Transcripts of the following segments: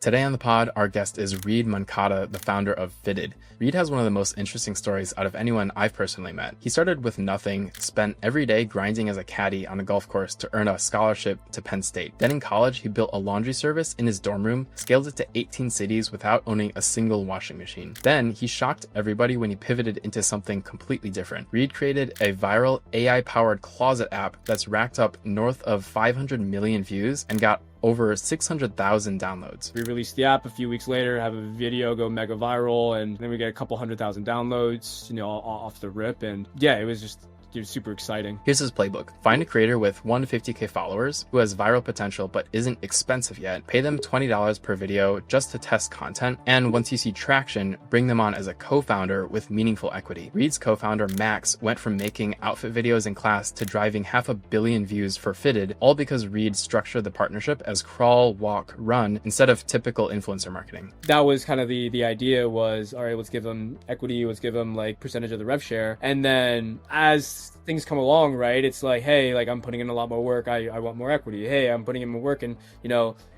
Today on the pod, our guest is Reid, the founder of Fitted. Reid has one of the most interesting stories out of anyone I've personally met. He started with nothing, spent every day grinding as a caddy on a golf course to earn a scholarship to Penn State. Then in college, he built a laundry service in his dorm room, scaled it to 18 cities without owning a single washing machine. Then he shocked everybody when he pivoted into something completely different. Reid created a viral AI-powered closet app that's racked up north of 500 million views and got over 600,000 downloads. We released the app a few weeks later, have a video go mega viral, and then we get a couple 100,000 downloads, off the rip. And yeah, it was super exciting. Here's his playbook. Find a creator with 150K followers who has viral potential but isn't expensive yet. Pay them $20 per video just to test content. And once you see traction, bring them on as a co-founder with meaningful equity. Reid's co-founder, Max, went from making outfit videos in class to driving 500 million views for Fitted, all because Reid structured the partnership as crawl, walk, run instead of typical influencer marketing. That was kind of the idea was, all right, let's give them equity, let's give them like percentage of the rev share. And then as things come along, right, it's like, hey, like I'm putting in a lot more work, I want more equity. Hey, I'm putting in more work. And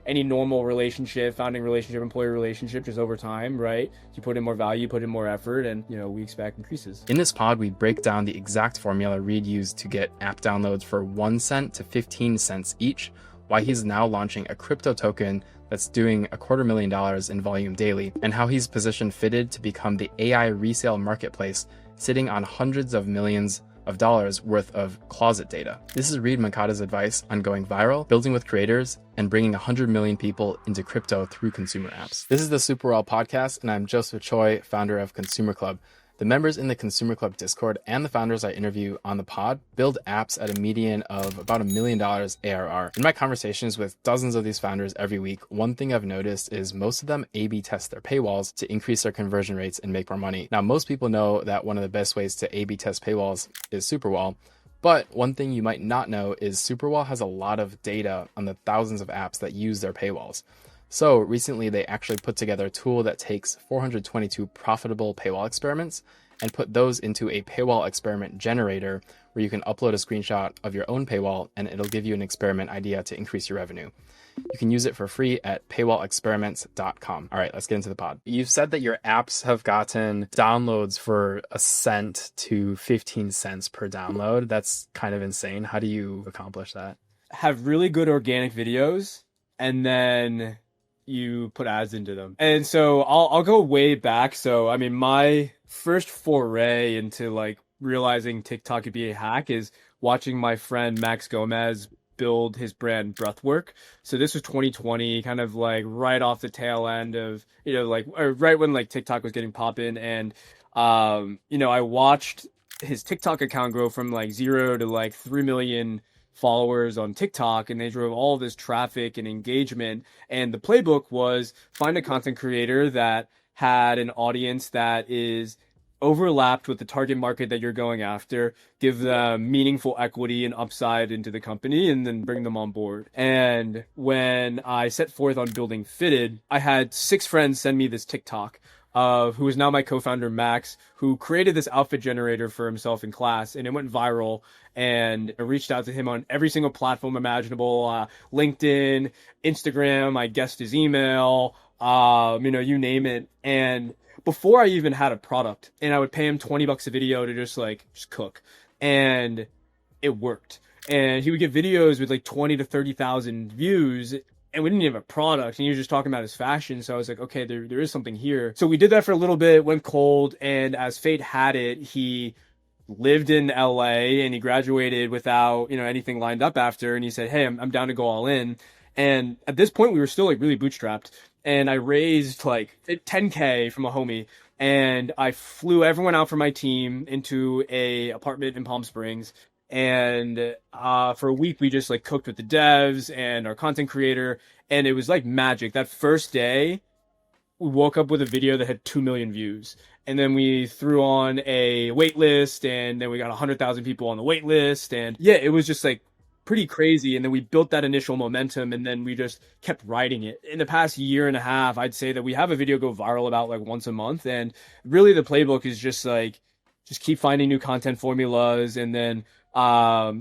any normal relationship, founding relationship, employee relationship, just over time, right, you put in more value, you put in more effort, and we expect increases. In this pod, we break down the exact formula Reid used to get app downloads for 1 cent to 15 cents each, why he's now launching a crypto token that's doing $250,000 in volume daily, and how he's positioned Fitted to become the AI resale marketplace, sitting on hundreds of millions of dollars worth of closet data. This is Reid Mankata's advice on going viral, building with creators, and bringing 100 million people into crypto through consumer apps. This is the Super Well podcast, and I'm Joseph Choi, founder of Consumer Club. The members in the Consumer Club Discord and the founders I interview on the pod build apps at a median of about $1 million ARR. In my conversations with dozens of these founders every week, one thing I've noticed is most of them A/B test their paywalls to increase their conversion rates and make more money. Now, most people know that one of the best ways to A/B test paywalls is Superwall. But one thing you might not know is Superwall has a lot of data on the thousands of apps that use their paywalls. So recently they actually put together a tool that takes 422 profitable paywall experiments and put those into a paywall experiment generator where you can upload a screenshot of your own paywall and it'll give you an experiment idea to increase your revenue. You can use it for free at paywallexperiments.com. All right, let's get into the pod. You've said that your apps have gotten downloads for 1 cent to 15 cents per download. That's kind of insane. How do you accomplish that? Have really good organic videos, and then you put ads into them. And so I'll go way back. So, I mean, my first foray into like realizing TikTok could be a hack is watching my friend Max Gomez build his brand Breathwork. So this was 2020, kind of like right off the tail end of, right when like TikTok was getting poppin'. And, I watched his TikTok account grow from like 0 to like 3 million followers on TikTok, and they drove all this traffic and engagement. And the playbook was find a content creator that had an audience that is overlapped with the target market that you're going after, give them meaningful equity and upside into the company, and then bring them on board. And when I set forth on building Fitted, I had 6 friends send me this TikTok of who is now my co-founder, Max, who created this outfit generator for himself in class, and it went viral. And I reached out to him on every single platform imaginable, LinkedIn, Instagram. I guessed his email, you name it. And before I even had a product, and I would pay him $20 a video to just cook, and it worked. And he would get videos with like 20 to 30,000 views. And we didn't even have a product, and he was just talking about his fashion. So I was like, okay, there is something here. So we did that for a little bit, went cold, and as fate had it, he lived in LA and he graduated without, anything lined up after. And he said, hey, I'm down to go all in. And at this point, we were still like really bootstrapped. And I raised like 10K from a homie, and I flew everyone out from my team into a apartment in Palm Springs. And for a week, we just like cooked with the devs and our content creator, and it was like magic. That first day, we woke up with a video that had 2 million views, and then we threw on a wait list, and then we got 100,000 people on the wait list, and yeah, it was just like pretty crazy. And then we built that initial momentum, and then we just kept riding it. In the past year and a half, I'd say that we have a video go viral about like once a month, and really the playbook is just like just keep finding new content formulas, and then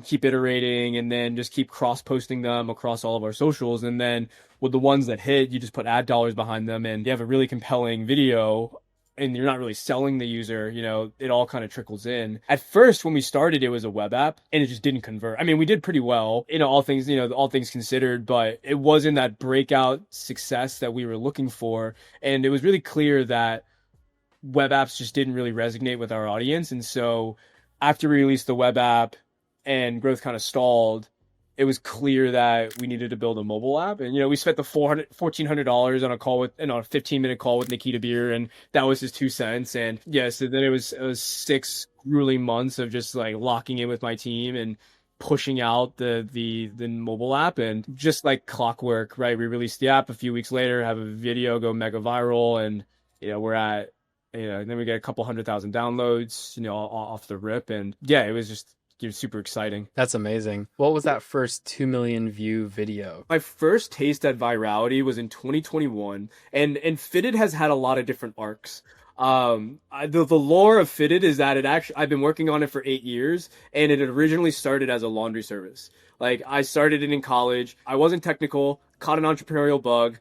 keep iterating, and then just keep cross posting them across all of our socials. And then with the ones that hit, you just put ad dollars behind them, and you have a really compelling video, and you're not really selling the user, it all kind of trickles in. At first, when we started, it was a web app, and it just didn't convert. I mean, we did pretty well, all things considered, but it wasn't that breakout success that we were looking for. And it was really clear that web apps just didn't really resonate with our audience. And so after we released the web app and growth kind of stalled, it was clear that we needed to build a mobile app. And, we spent the $1,400 on a 15-minute call with Nikita Beer, and that was his 2 cents. And so then it was 6 grueling months of just like locking in with my team and pushing out the mobile app, and just like clockwork, right? We released the app a few weeks later, have a video go mega viral, and, we're at, then we get a couple 100,000 downloads, off the rip. And it was just, super exciting. That's amazing. What was that first 2 million view video? My first taste at virality was in 2021, and Fitted has had a lot of different arcs. The lore of Fitted is that I've been working on it for 8 years, and it originally started as a laundry service. Like, I started it in college. I wasn't technical, caught an entrepreneurial bug,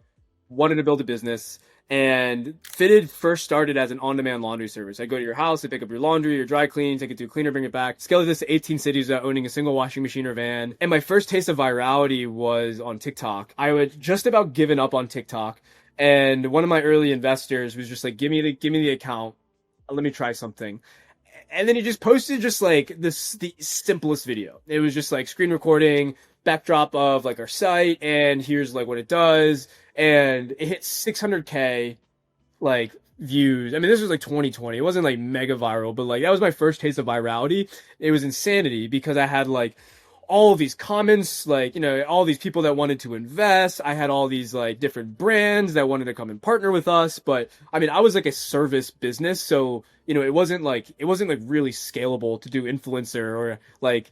wanted to build a business. And Fitted first started as an on-demand laundry service. I go to your house, I pick up your laundry, your dry clean, take it to a cleaner, bring it back. Scaled this to 18 cities without owning a single washing machine or van. And my first taste of virality was on TikTok. I had just about given up on TikTok, and one of my early investors was just like, give me the account. Let me try something. And then he just posted just like the simplest video. It was just like screen recording, backdrop of like our site, and here's like what it does. And it hit 600K like views. I mean, this was like 2020. It wasn't like mega viral, but like that was my first taste of virality. It was insanity because I had like all of these comments, like, all these people that wanted to invest. I had all these like different brands that wanted to come and partner with us. But I mean, I was like a service business. So, it wasn't like really scalable to do influencer or like,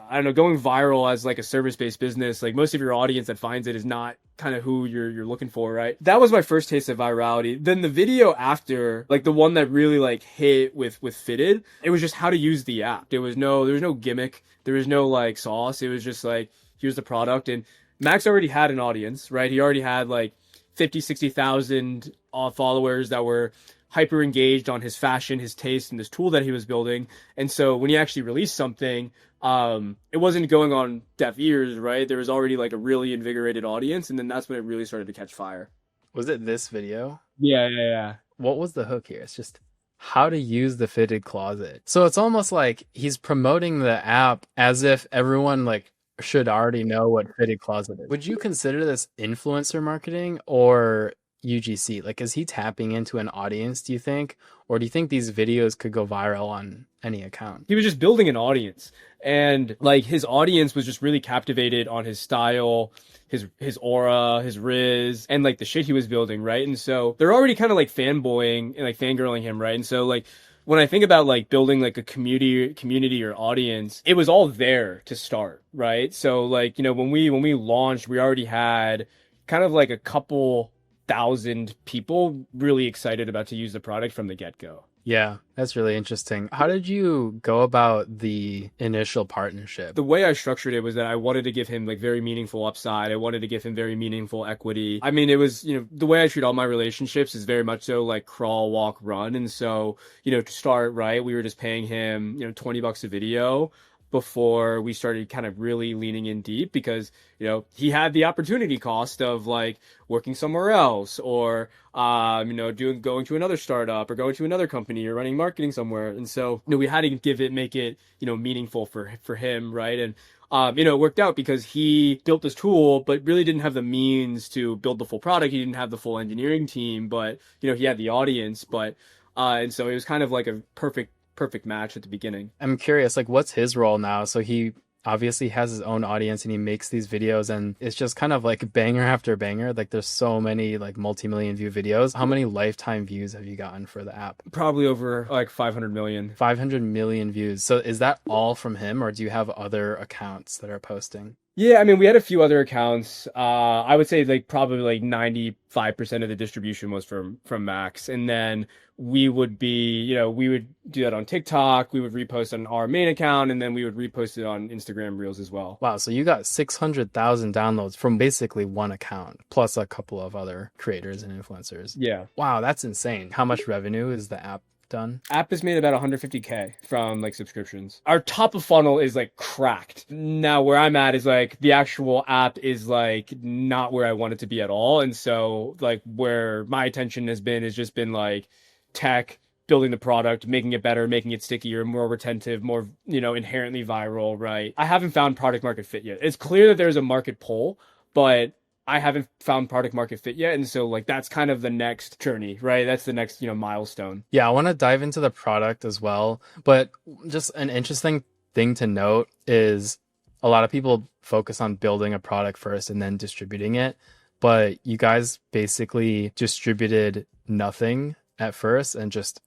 I don't know, going viral as like a service-based business. Like most of your audience that finds it is not kind of who you're looking for, right? That was my first taste of virality. Then the video after, like the one that really like hit with Fitted, it was just how to use the app. There was no gimmick. There was no like sauce. It was just like, here's the product. And Max already had an audience, right? He already had like 50, 60,000 followers that were hyper engaged on his fashion, his taste, and this tool that he was building. And so when he actually released something, it wasn't going on deaf ears, right? There was already like a really invigorated audience, and then that's when it really started to catch fire. Was it this video? Yeah. What was the hook here? It's just how to use the Fitted closet. So it's almost like he's promoting the app as if everyone like should already know what Fitted closet is. Would you consider this influencer marketing or UGC? Like, is he tapping into an audience, do you think? Or do you think these videos could go viral on any account? He was just building an audience, and like his audience was just really captivated on his style, his aura, his riz, and like the shit he was building, right? And so they're already kind of like fanboying and like fangirling him, right? And so like when I think about like building like a community or audience, it was all there to start, right? So like, when we launched, we already had kind of like a couple thousand people really excited about to use the product from the get-go. Yeah, that's really interesting. How did you go about the initial partnership? The way I structured it was that I wanted to give him like very meaningful upside. I wanted to give him very meaningful equity. I mean, it was, the way I treat all my relationships is very much so like crawl, walk, run. And so, to start, right, we were just paying him, $20 a video before we started kind of really leaning in deep, because he had the opportunity cost of like working somewhere else, or going to another startup or going to another company or running marketing somewhere. And so we had to make it meaningful for him, right? And it worked out because he built this tool but really didn't have the means to build the full product. He didn't have the full engineering team, but he had the audience. But and so it was kind of like a perfect match at the beginning. I'm curious, like, what's his role now? So he obviously has his own audience and he makes these videos, and it's just kind of like banger after banger. Like, there's so many like multi-million view videos. How many lifetime views have you gotten for the app? Probably over like 500 million. 500 million views. So is that all from him, or do you have other accounts that are posting? Yeah, I mean, we had a few other accounts. I would say like probably like 95% of the distribution was from Max. And then we would be, we would do that on TikTok, we would repost on our main account, and then we would repost it on Instagram Reels as well. Wow, so you got 600,000 downloads from basically one account, plus a couple of other creators and influencers. Yeah. Wow, that's insane. How much revenue is the app done? App has made about 150K from like subscriptions. Our top of funnel is like cracked. Now where I'm at is like the actual app is like not where I want it to be at all. And so like where my attention has been has just been like tech, building the product, making it better, making it stickier, more retentive, more, inherently viral, right? I haven't found product market fit yet. It's clear that there's a market pull, but I haven't found product market fit yet. And so like that's kind of the next journey, right? That's the next, milestone. Yeah, I want to dive into the product as well. But just an interesting thing to note is a lot of people focus on building a product first and then distributing it. But you guys basically distributed nothing at first and just,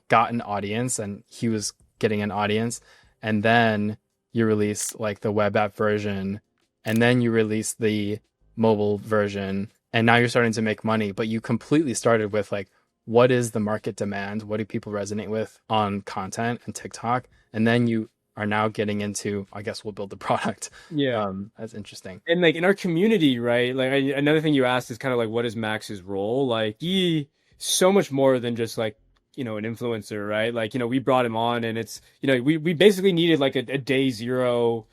got an audience, and he was getting an audience. And then you release like the web app version, and then you release the mobile version, and now you're starting to make money. But you completely started with like, what is the market demand? What do people resonate with on content and TikTok? And then you are now getting into, I guess we'll build the product. Yeah. That's interesting. And like in our community, right? Like another thing you asked is kind of like, what is Max's role? Like he so much more than just like, an influencer, right? Like, we brought him on, and it's, we basically needed like a day zero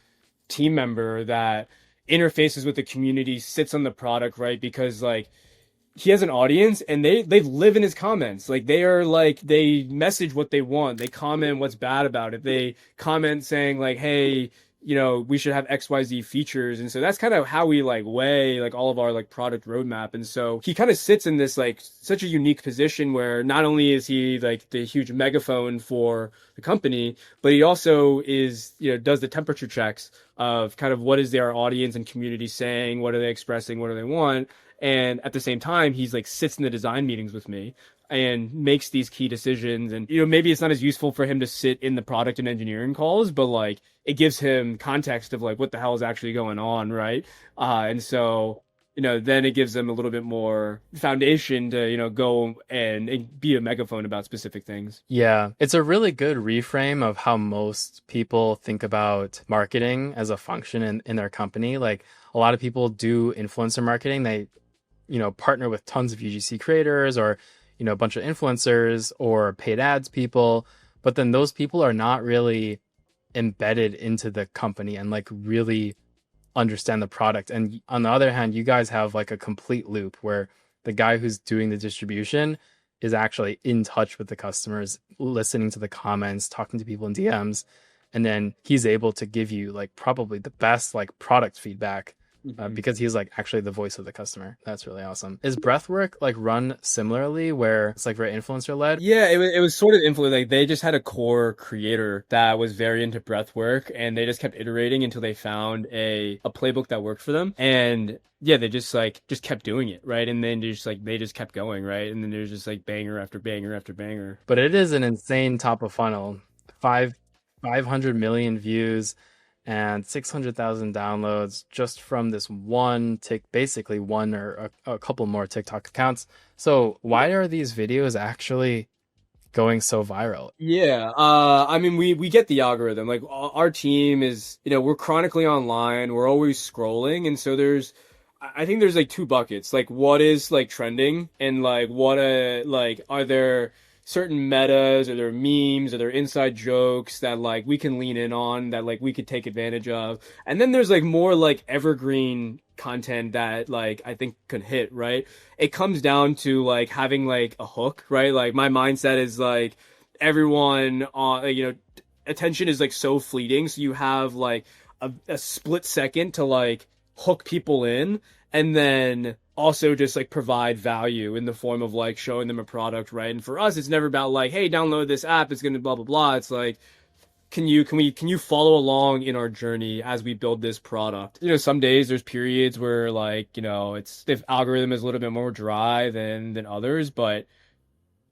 team member that interfaces with the community, sits on the product, right? Because like he has an audience, and they live in his comments. Like they message what they want. They comment what's bad about it. They comment saying like, hey, we should have XYZ features. And so that's kind of how we like weigh like all of our like product roadmap. And so he kind of sits in this like such a unique position where not only is he like the huge megaphone for the company, but he also is, does the temperature checks of kind of what is their audience and community saying, what are they expressing, what do they want. And at the same time, he's like sits in the design meetings with me and makes these key decisions. And, maybe it's not as useful for him to sit in the product and engineering calls, but like it gives him context of like what the hell is actually going on, right? And so, then it gives them a little bit more foundation to, go and be a megaphone about specific things. Yeah, it's a really good reframe of how most people think about marketing as a function in their company. Like a lot of people do influencer marketing. They, partner with tons of UGC creators or, a bunch of influencers or paid ads people. But then those people are not really embedded into the company and like really understand the product. And on the other hand, you guys have like a complete loop where the guy who's doing the distribution is actually in touch with the customers, listening to the comments, talking to people in DMs, and then he's able to give you like probably the best like product feedback because he's like actually the voice of the customer. That's really awesome. Is Breathwork like run similarly where it's like very influencer led? Yeah, it was sort of influenced. Like they just had a core creator that was very into breathwork, and they just kept iterating until they found a playbook that worked for them. And yeah, they just kept doing it, right? And then they just kept going, right? And then there's just like banger after banger after banger. But it is an insane top of funnel. 500 million views and 600,000 downloads just from this basically one or a couple more TikTok accounts. So why are these videos actually going so viral? Yeah, I mean, we get the algorithm. Like our team is, we're chronically online. We're always scrolling, and so I think there's like two buckets. Like what is like trending, and like are there certain metas, or there memes, or there inside jokes that like we can lean in on, that like we could take advantage of. And then there's like more like evergreen content that like I think could hit, right? It comes down to like having like a hook, right? Like my mindset is like everyone on, attention is like so fleeting. So you have like a split second to like hook people in, and then also just like provide value in the form of like showing them a product, right? And for us, it's never about like, hey, download this app, it's gonna blah blah blah. It's like, can you follow along in our journey as we build this product? Some days there's periods where like, it's the algorithm is a little bit more dry than others, but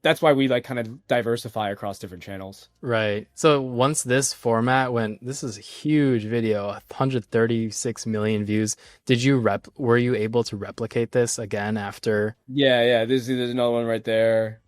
that's why we like kind of diversify across different channels. Right. So once this format went, this is a huge video, 136 million views. Were you able to replicate this again after? Yeah. There's another one right there.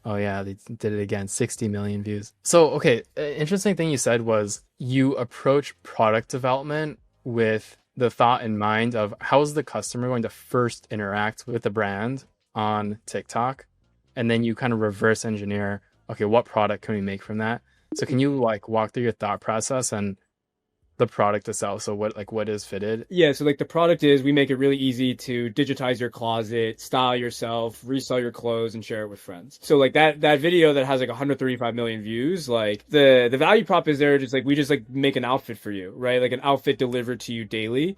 Oh yeah, they did it again, 60 million views. So, okay, interesting thing you said was you approach product development with the thought in mind of how is the customer going to first interact with the brand on TikTok, and then you kind of reverse engineer, okay, what product can we make from that? So can you like walk through your thought process and the product itself? So what is fitted? Yeah, so like the product is we make it really easy to digitize your closet, style yourself, resell your clothes, and share it with friends. So like that video that has like 135 million views, like the value prop is there just like we just like make an outfit for you, right? Like an outfit delivered to you daily.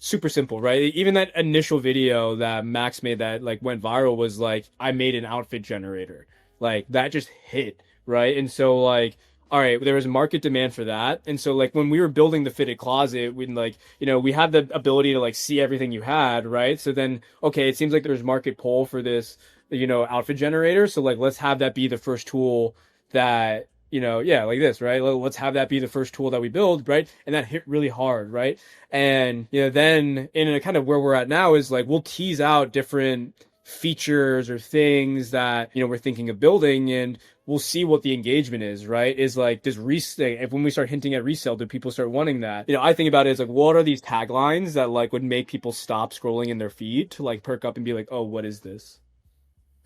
Super simple, right? Even that initial video that Max made that like went viral was like I made an outfit generator. Like that just hit, right? And so like all right, there was market demand for that. And so like when we were building the fitted closet, we like, we had the ability to like see everything you had, right? So then, okay, it seems like there's market pull for this, outfit generator. So like, let's have that be the first tool that, yeah, like this, right? Let's have that be the first tool that we build, right? And that hit really hard, right? And, then in a kind of where we're at now is like, we'll tease out different features or things that, we're thinking of building, and we'll see what the engagement is, right? Is like, does resale, if when we start hinting at resale, do people start wanting that? I think about it as like, what are these taglines that like would make people stop scrolling in their feed to like perk up and be like, oh, what is this?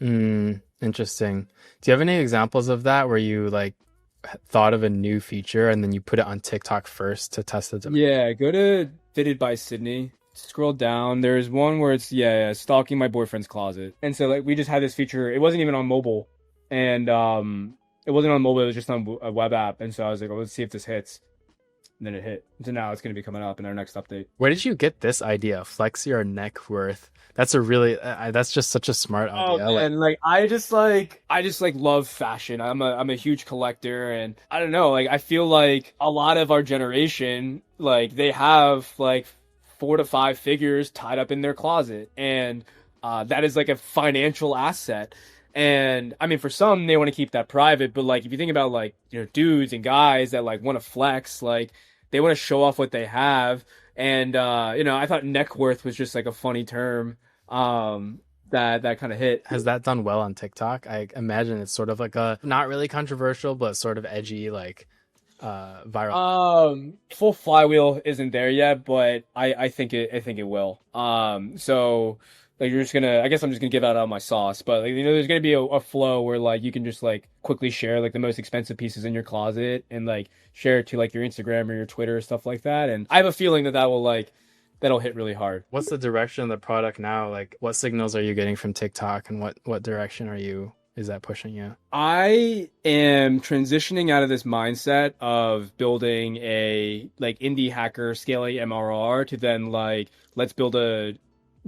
Interesting. Do you have any examples of that where you like thought of a new feature and then you put it on TikTok first to test the demand? Yeah, go to Fitted by Sydney. Scroll down. There's one where it's stalking my boyfriend's closet. And so like we just had this feature. It wasn't even on mobile. And it wasn't on mobile, it was just on a web app. And so I was like, oh, let's see if this hits. And then it hit. So now it's going to be coming up in our next update. Where did you get this idea? Flex your net worth. That's a really that's just such a smart idea. And like I just love fashion. I'm a huge collector, and I don't know, like I feel like a lot of our generation, like they have like 4 to 5 figures tied up in their closet, and that is like a financial asset. And I mean, for some, they want to keep that private, but like if you think about like dudes and guys that like want to flex, like they want to show off what they have. And I thought neck worth was just like a funny term that kind of hit. Has that done well on TikTok? I imagine it's sort of like a not really controversial, but sort of edgy, like viral. Full flywheel isn't there yet, but I think it will. So like I guess I'm just gonna give out all my sauce, but like there's gonna be a flow where like you can just like quickly share like the most expensive pieces in your closet and like share it to like your Instagram or your Twitter, stuff like that. And I have a feeling that'll hit really hard. What's the direction of the product now? Like what signals are you getting from TikTok, and what direction is that pushing you? I am transitioning out of this mindset of building a like indie hacker scaling MRR to then like let's build a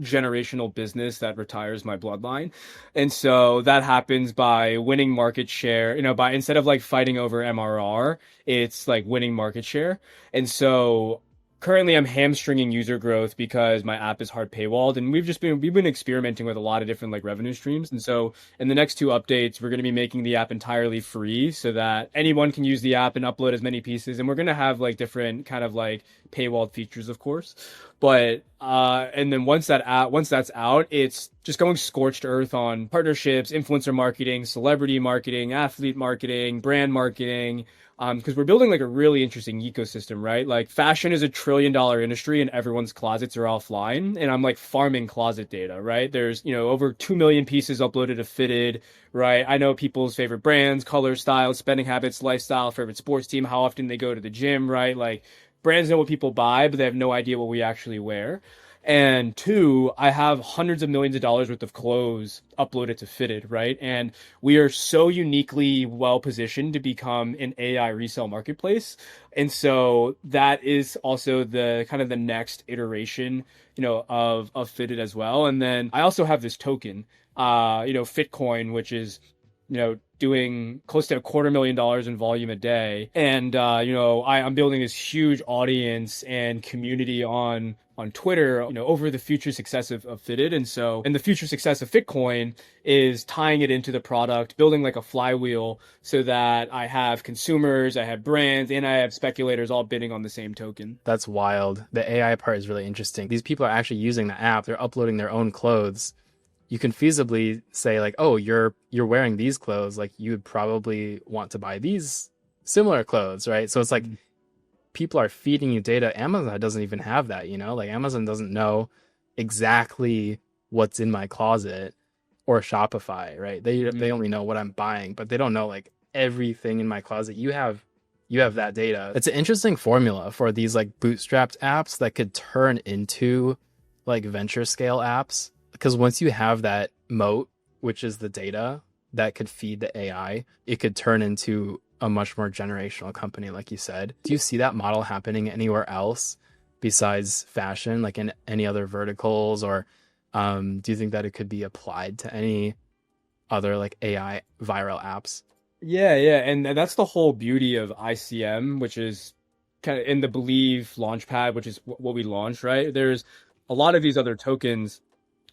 generational business that retires my bloodline. And so that happens by winning market share, by instead of like fighting over MRR, it's like winning market share. And so currently I'm hamstringing user growth because my app is hard paywalled, and we've been experimenting with a lot of different like revenue streams. And so in the next 2 updates, we're going to be making the app entirely free so that anyone can use the app and upload as many pieces. And we're going to have like different kind of like paywalled features, of course. But and then once that's out, it's just going scorched earth on partnerships, influencer marketing, celebrity marketing, athlete marketing, brand marketing. Because we're building like a really interesting ecosystem, right? Like fashion is a $1 trillion industry and everyone's closets are offline. And I'm like farming closet data, right? There's, over 2 million pieces uploaded to Fitted, right? I know people's favorite brands, colors, styles, spending habits, lifestyle, favorite sports team, how often they go to the gym, right? Like brands know what people buy, but they have no idea what we actually wear. And 2, I have hundreds of millions of dollars worth of clothes uploaded to Fitted, right? And we are so uniquely well positioned to become an AI resale marketplace. And so that is also the kind of the next iteration, of Fitted as well. And then I also have this token, Fitcoin, which is, doing close to $250,000 in volume a day. And, I'm building this huge audience and community on on Twitter, over the future success of Fitted. And the future success of Fitcoin is tying it into the product, building like a flywheel so that I have consumers, I have brands, and I have speculators all bidding on the same token. That's wild. The AI part is really interesting. These people are actually using the app. They're uploading their own clothes. You can feasibly say like, oh, you're wearing these clothes. Like you would probably want to buy these similar clothes, right? So it's like people are feeding you data. Amazon doesn't even have that, like Amazon doesn't know exactly what's in my closet, or Shopify, right? They only know what I'm buying, but they don't know like everything in my closet. You have that data. It's an interesting formula for these like bootstrapped apps that could turn into like venture scale apps. Because once you have that moat, which is the data that could feed the AI, it could turn into a much more generational company, like you said. Do you see that model happening anywhere else besides fashion, like in any other verticals? Or do you think that it could be applied to any other like AI viral apps? Yeah, and that's the whole beauty of ICM, which is kind of in the Believe Launchpad, which is what we launched, right? There's a lot of these other tokens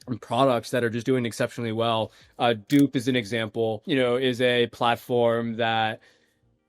and products that are just doing exceptionally well. Dupe is an example, is a platform that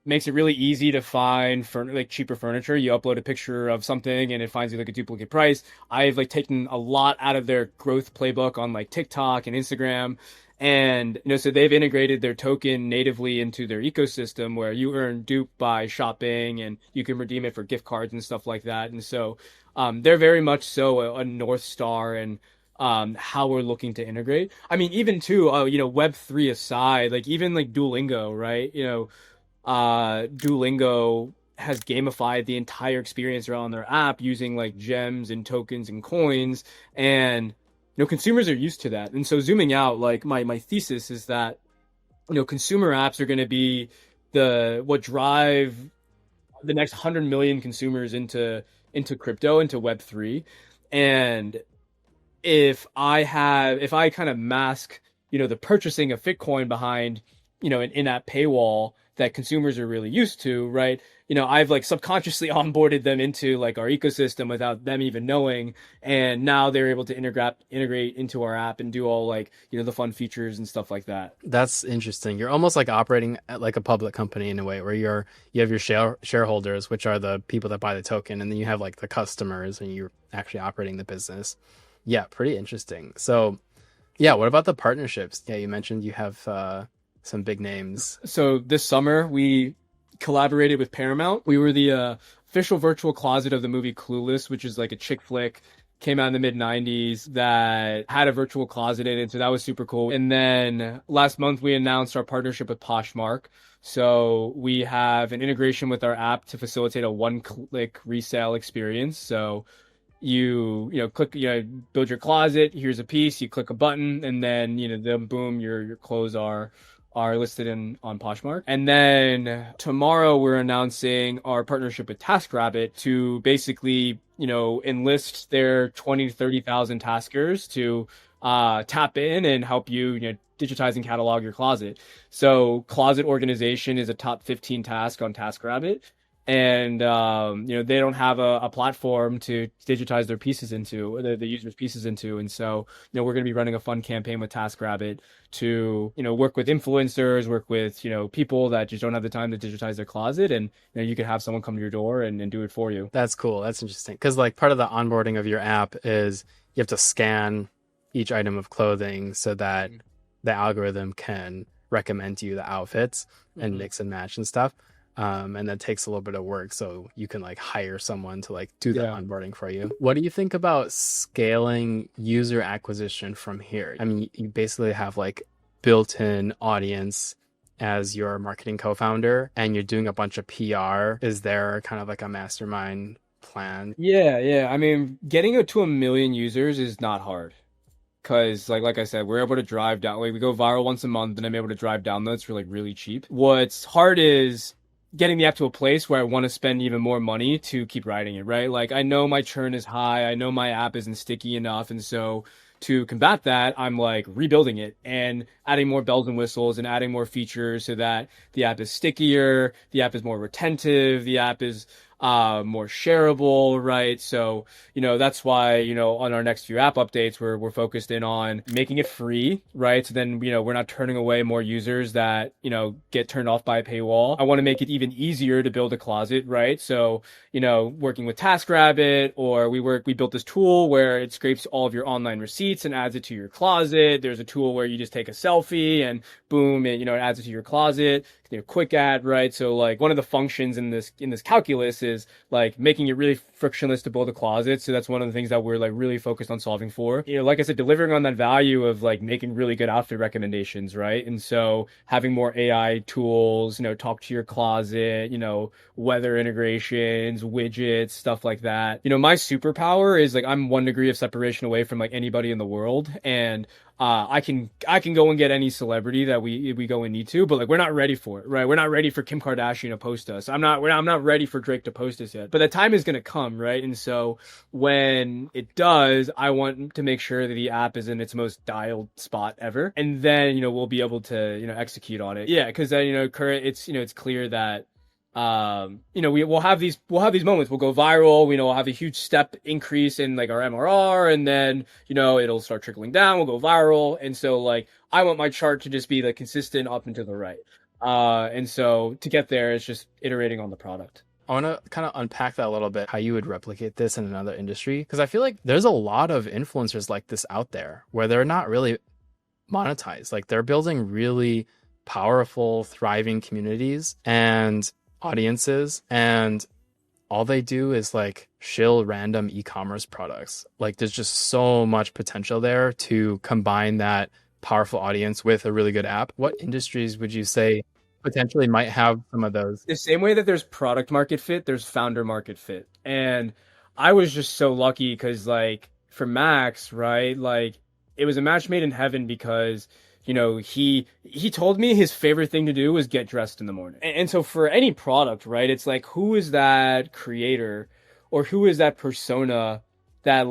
makes it really easy to find like cheaper furniture. You upload a picture of something and it finds you like a duplicate price. I've like taken a lot out of their growth playbook on like TikTok and Instagram. And so they've integrated their token natively into their ecosystem where you earn dupe by shopping and you can redeem it for gift cards and stuff like that. And so they're very much so a North Star and how we're looking to integrate. I mean, even too, Web3 aside, like even like Duolingo, right? Duolingo has gamified the entire experience around their app using like gems and tokens and coins, and consumers are used to that. And so zooming out, like my thesis is that consumer apps are going to be what drive the next 100 million consumers into crypto, into Web3. And if I kind of mask the purchasing of Bitcoin behind an in-app paywall that consumers are really used to, right? I've like subconsciously onboarded them into like our ecosystem without them even knowing, and now they're able to integrate into our app and do all like the fun features and stuff like that. That's interesting. You're almost like operating at like a public company in a way, where you have your shareholders, which are the people that buy the token, and then you have like the customers, and you're actually operating the business. Yeah, pretty interesting. So yeah, what about the partnerships? Yeah, you mentioned you have some big names. So this summer we collaborated with Paramount. We were the official virtual closet of the movie Clueless, which is like a chick flick, came out in the mid-90s, that had a virtual closet in it. So that was super cool. And then last month we announced our partnership with Poshmark. So we have an integration with our app to facilitate a one-click resale experience. So you click, build your closet, here's a piece, you click a button, and then then boom, your clothes are listed on Poshmark. And then tomorrow we're announcing our partnership with TaskRabbit to basically enlist their 20 to 30,000 taskers to tap in and help you digitize and catalog your closet. So closet organization is a top 15 task on TaskRabbit. And they don't have a platform to digitize their pieces into, the users' pieces into. And so we're going to be running a fun campaign with TaskRabbit to work with influencers, work with people that just don't have the time to digitize their closet, and you can have someone come to your door and do it for you. That's cool. That's interesting, because like part of the onboarding of your app is you have to scan each item of clothing so that the algorithm can recommend to you the outfits and mix and match and stuff. And that takes a little bit of work, so you can like hire someone to like do the onboarding for you. What do you think about scaling user acquisition from here? I mean, you basically have like built-in audience as your marketing co-founder, and you're doing a bunch of PR. Is there kind of like a mastermind plan? Yeah. I mean, getting it to 1 million users is not hard. Because like I said, we're able to drive down, like we go viral once a month, and I'm able to drive downloads for like really cheap. What's hard is getting the app to a place where I want to spend even more money to keep riding it, right? Like I know my churn is high. I know my app isn't sticky enough. And so to combat that, I'm like rebuilding it and adding more bells and whistles and adding more features so that the app is stickier, the app is more retentive, the app is more shareable, right? So, that's why, on our next few app updates, we're focused in on making it free, right? So then, we're not turning away more users that, get turned off by a paywall. I want to make it even easier to build a closet, right? So, working with TaskRabbit, or we built this tool where it scrapes all of your online receipts and adds it to your closet. There's a tool where you just take a selfie and boom, it adds it to your closet. Quick add, right? So like one of the functions in this calculus is like making it really frictionless to build a closet. So that's one of the things that we're like really focused on solving for. Like I said, delivering on that value of like making really good outfit recommendations, right? And so having more AI tools, talk to your closet, weather integrations, widgets, stuff like that. My superpower is like I'm 1 degree of separation away from like anybody in the world, and I can go and get any celebrity that we go and need to, but like we're not ready for it, right? We're not ready for Kim Kardashian to post us. I'm not ready for Drake to post us yet, but the time is gonna come, right? And so when it does, I want to make sure that the app is in its most dialed spot ever, and then we'll be able to execute on it. Yeah, because then current it's clear that we'll have these moments. We'll go viral. We'll have a huge step increase in like our MRR, and then it'll start trickling down. We'll go viral, and so like I want my chart to just be like consistent up and to the right. And so to get there, it's just iterating on the product. I want to kind of unpack that a little bit, how you would replicate this in another industry, because I feel like there's a lot of influencers like this out there where they're not really monetized. Like they're building really powerful, thriving communities and audiences, and all they do is like shill random e-commerce products. Like there's just so much potential there to combine that powerful audience with a really good app. What industries would you say potentially might have some of those? The same way that there's product market fit, there's founder market fit. And I was just so lucky because like for Max, right, like it was a match made in heaven because he told me his favorite thing to do was get dressed in the morning. And so for any product, right, it's like, who is that creator or who is that persona that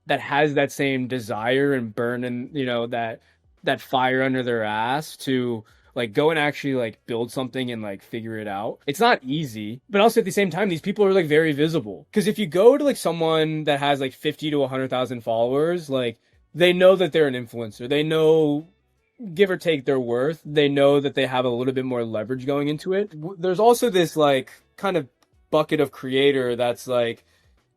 has that same desire and burn and, that fire under their ass to like go and actually like build something and like figure it out. It's not easy, but also at the same time, these people are like very visible. Because if you go to like someone that has like 50 to 100,000 followers, like they know that they're an influencer. They know, give or take, their worth. They know that they have a little bit more leverage going into it. There's also this like kind of bucket of creator that's like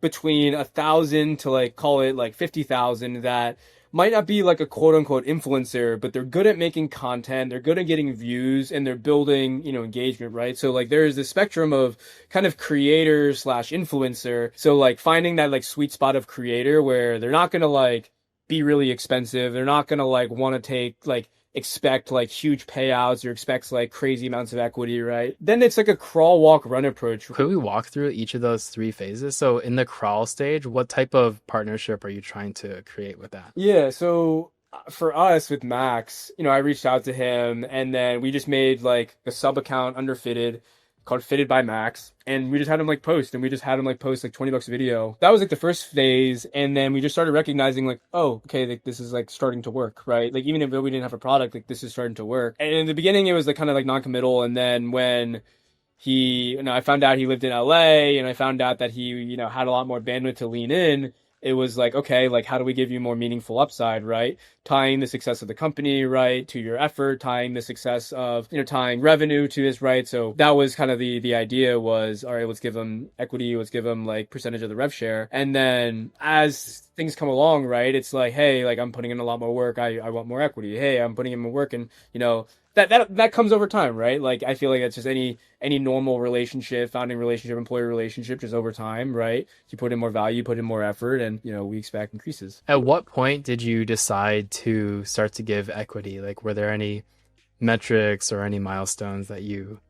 between 1,000 to like call it like 50,000 that might not be like a quote unquote influencer, but they're good at making content, they're good at getting views, and they're building, engagement, right? So like there's the spectrum of kind of creator slash influencer. So like finding that like sweet spot of creator where they're not going to like be really expensive. They're not going to like want to expect like huge payouts or expect like crazy amounts of equity, right? Then it's like a crawl, walk, run approach. Could we walk through each of those 3 phases? So in the crawl stage, what type of partnership are you trying to create with that? Yeah, so for us with Max, I reached out to him and then we just made like a sub account under Fitted called Fitted by Max, and we just had him like post like $20 a video. That was like the first phase, and then we just started recognizing like, oh, okay, like this is like starting to work, right? Like even if we didn't have a product, like this is starting to work. And in the beginning it was like kind of like non-committal, and then when I found out he lived in LA, and I found out that he had a lot more bandwidth to lean in, it was like, okay, like how do we give you more meaningful upside, right? Tying the success of the company, right, to your effort, tying the success of, tying revenue to this, right? So that was kind of the idea was, all right, let's give them equity, let's give them like percentage of the rev share. And then as things come along, right, it's like, hey, like I'm putting in a lot more work, I want more equity. Hey, I'm putting in more work, and that comes over time, right? Like I feel like it's just any normal relationship, founding relationship, employee relationship, just over time, right? You put in more value, put in more effort, and we expect increases. At what point did you decide to start to give equity? Like were there any metrics or any milestones that you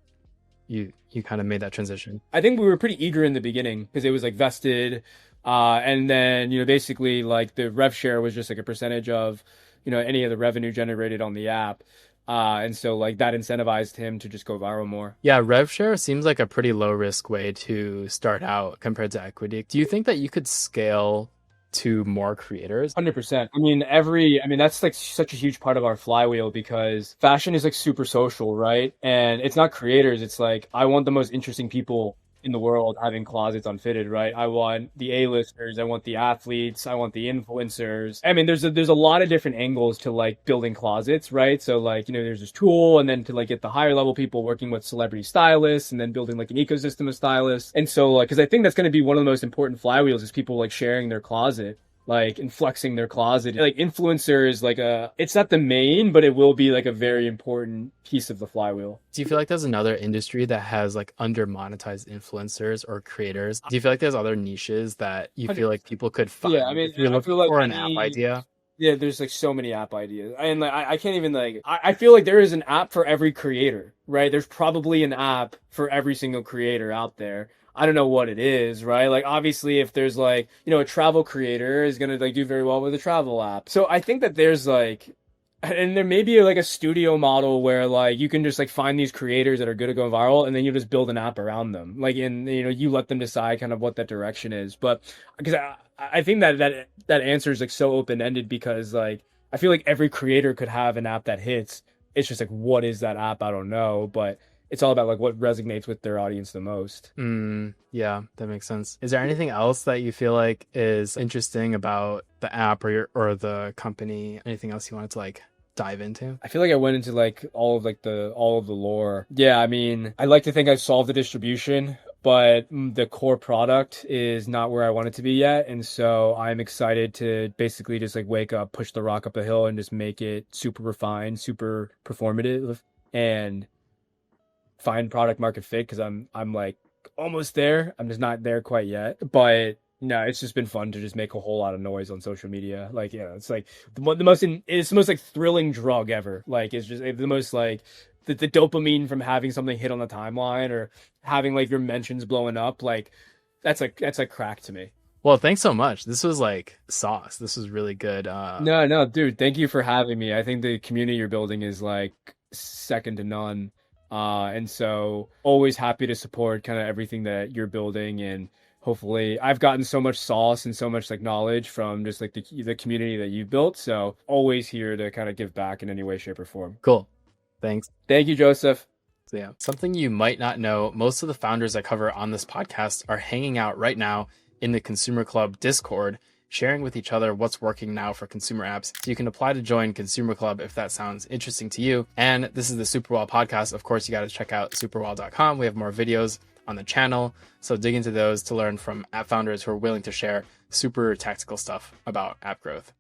kind of made that transition? I think we were pretty eager in the beginning because it was like vested, and then basically like the rev share was just like a percentage of any of the revenue generated on the app. And so like that incentivized him to just go viral more. Yeah, rev share seems like a pretty low risk way to start out compared to equity. Do you think that you could scale to more creators? 100%. I mean, that's like such a huge part of our flywheel because fashion is like super social, right? And it's not creators. It's like, I want the most interesting people in the world having closets unfitted, right? I want the A-listers, I want the athletes, I want the influencers. I mean, there's a lot of different angles to like building closets, right? So like, there's this tool, and then to like get the higher level people working with celebrity stylists, and then building like an ecosystem of stylists. And so like, because I think that's going to be one of the most important flywheels is people like sharing their closet, like, and flexing their closet. Like influencers, like it's not the main, but it will be like a very important piece of the flywheel. Do you feel like there's another industry that has like under monetized influencers or creators? Do you feel like there's other niches that you feel like people could find Yeah, I mean, if you're I looking feel like for an app idea? yeah, there's like so many app ideas. And like I can't even like I feel like there is an app for every creator, right? There's probably an app for every single creator out there. I don't know what it is, right? Like obviously if there's like, a travel creator is gonna like do very well with a travel app. So I think that there's like, and there may be like a studio model where like you can just like find these creators that are good at going viral, and then you just build an app around them. Like you let them decide kind of what that direction is. But because I think that answer is like so open ended, because like I feel like every creator could have an app that hits. It's just like, what is that app? I don't know, but it's all about like what resonates with their audience the most. Yeah, that makes sense. Is there anything else that you feel like is interesting about the app or the company? Anything else you wanted to like dive into? I feel like I went into like all of the lore. Yeah, I mean, I like to think I've solved the distribution, but the core product is not where I want it to be yet. And so I'm excited to basically just like wake up, push the rock up a hill, and just make it super refined, super performative, and find product market fit, because I'm like almost there. I'm just not there quite yet. But no, it's just been fun to just make a whole lot of noise on social media. Like, it's like it's the most like thrilling drug ever. Like, it's just the most like the dopamine from having something hit on the timeline, or having like your mentions blowing up. Like that's like crack to me. Well, thanks so much. This was like sauce. This was really good. No, dude, thank you for having me. I think the community you're building is like second to none. And so always happy to support kind of everything that you're building. And hopefully I've gotten so much sauce and so much like knowledge from just like the community that you've built. So always here to kind of give back in any way, shape, or form. Cool. Thanks. Thank you, Joseph. So yeah, something you might not know, most of the founders I cover on this podcast are hanging out right now in the Consumer Club Discord, sharing with each other what's working now for consumer apps. So you can apply to join Consumer Club if that sounds interesting to you. And this is the Superwell podcast. Of course, you got to check out superwell.com. We have more videos on the channel. So dig into those to learn from app founders who are willing to share super tactical stuff about app growth.